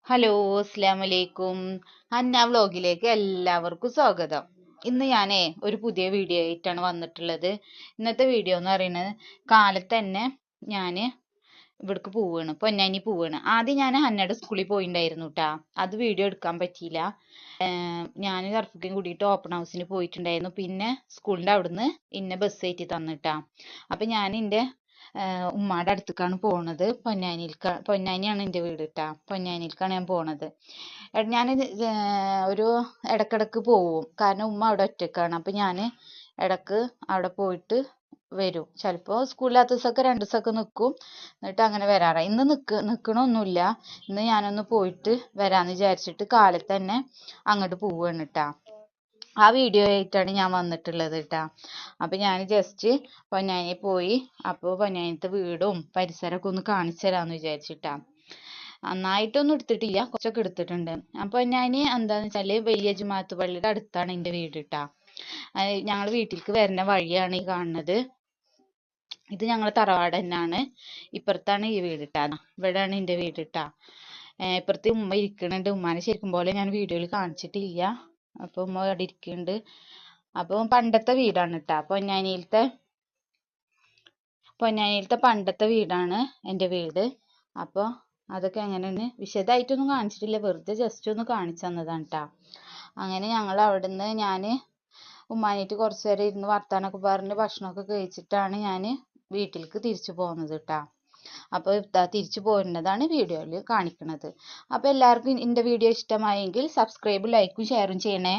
Hello, അസ്സലാമലൈക്കും. അന്ന വ്ലോഗിലേക്ക് എല്ലാവർക്കും സ്വാഗതം. ഇന്ന് ഞാനേ ഒരു പുതിയ വീഡിയോ ആയിട്ടാണ് വന്നിട്ടുള്ളത്. ഇന്നത്തെ വീഡിയോ എന്ന് പറയുന്നത് കാലത്ത് തന്നെ ഞാൻ ഇവിടേക്ക് പോവാണ്, പൊന്നാനി പോവാണ്. ആദ്യം ഞാൻ ഹന്നയുടെ സ്കൂളിൽ പോയിട്ടുണ്ടായിരുന്നു കേട്ടാ. അത് വീഡിയോ എടുക്കാൻ പറ്റിയില്ല. ഞാൻ സർഫിക്കും കൂടിയിട്ട് ഓപ്പൺ ഹൗസിന് പോയിട്ടുണ്ടായിരുന്നു. പിന്നെ സ്കൂളിൻ്റെ അവിടുന്ന് ഇന്നെ ബസ് കയറ്റി തന്നിട്ടാ. അപ്പം ഞാൻ എൻ്റെ ഉമ്മാടെ അടുത്തേക്കാണ് പോണത്. പൊന്നാനിയാണ് എൻ്റെ വീട് കേട്ടാ. പൊന്നാനിയിലേക്കാണ് ഞാൻ പോണത്. ഞാൻ ഒരു ഇടക്കിടക്ക് പോവും, കാരണം ഉമ്മ അവിടെ ഒറ്റക്കാണ്. അപ്പം ഞാൻ ഇടക്ക് അവിടെ പോയിട്ട് വരും. ചിലപ്പോൾ സ്കൂളില്ലാത്ത ദിവസമൊക്കെ 2 ദിവസമൊക്കെ നിൽക്കും, എന്നിട്ട് അങ്ങനെ വരാറായി. ഇന്ന് നിൽക്കണമൊന്നുമില്ല. ഇന്ന് ഞാനൊന്ന് പോയിട്ട് വരാമെന്ന് വിചാരിച്ചിട്ട് കാലത്ത് തന്നെ അങ്ങോട്ട് പോവുകയാണ് കേട്ടാ. ആ വീഡിയോ ആയിട്ടാണ് ഞാൻ വന്നിട്ടുള്ളത് കേട്ടാ. അപ്പം ഞാൻ ജസ്റ്റ് പൊന്നാനി പോയി. അപ്പോൾ പൊന്നാനിത്തെ വീടും പരിസരമൊക്കെ ഒന്ന് കാണിച്ചു തരാമെന്ന് വിചാരിച്ചിട്ടാ. നന്നായിട്ടൊന്നും എടുത്തിട്ടില്ല, കുറച്ചൊക്കെ എടുത്തിട്ടുണ്ട്. അപ്പോൾ ഞാൻ എന്താണെന്ന് വെച്ചാൽ വലിയ ജുമാഅത്ത് പള്ളിയുടെ അടുത്താണ് എൻ്റെ വീട് കേട്ടാ. ഞങ്ങൾ വീട്ടിലേക്ക് വരുന്ന വഴിയാണ് ഈ കാണുന്നത്. ഇത് ഞങ്ങളെ തറവാട് തന്നെയാണ്. ഇപ്പുറത്താണ് ഈ വീട് ട്ടാ. ഇവിടെയാണ് എൻ്റെ വീട് ട്ടാ. ഇപ്പുറത്ത് ഉമ്മ ഇരിക്കുന്നുണ്ട്. ഉമ്മാനെ ശരിക്കും പോലെ ഞാൻ വീഡിയോയിൽ കാണിച്ചിട്ടില്ല. അപ്പോൾ ഉമ്മ അവിടെ ഇരിക്കുന്നുണ്ട്. അപ്പോൾ പണ്ടത്തെ വീടാണ് ട്ടാ. പൊന്നാനിയിലത്തെ പണ്ടത്തെ വീടാണ് എൻ്റെ വീട്. അപ്പോൾ അതൊക്കെ എങ്ങനെയാണ് വിശദമായിട്ടൊന്നും കാണിച്ചിട്ടില്ല, വെറുതെ ജസ്റ്റ് ഒന്ന് കാണിച്ചു തന്നതാണ് ട്ടാ. അങ്ങനെ ഞങ്ങൾ അവിടുന്ന് ഞാൻ ഉമ്മാനായിട്ട് കുറച്ച് നേരം ഇരുന്ന് വർത്താനമൊക്കെ പറഞ്ഞ് ഭക്ഷണമൊക്കെ കഴിച്ചിട്ടാണ് ഞാൻ വീട്ടിലേക്ക് തിരിച്ചു പോകുന്നത് ട്ടാ. അപ്പോൾ തിരിച്ചു പോരുന്നതാണ് വീഡിയോയിൽ കാണിക്കുന്നത്. അപ്പോൾ എല്ലാവർക്കും എൻ്റെ വീഡിയോ ഇഷ്ടമായെങ്കിൽ സബ്സ്ക്രൈബും ലൈക്കും ഷെയറും ചെയ്യണേ.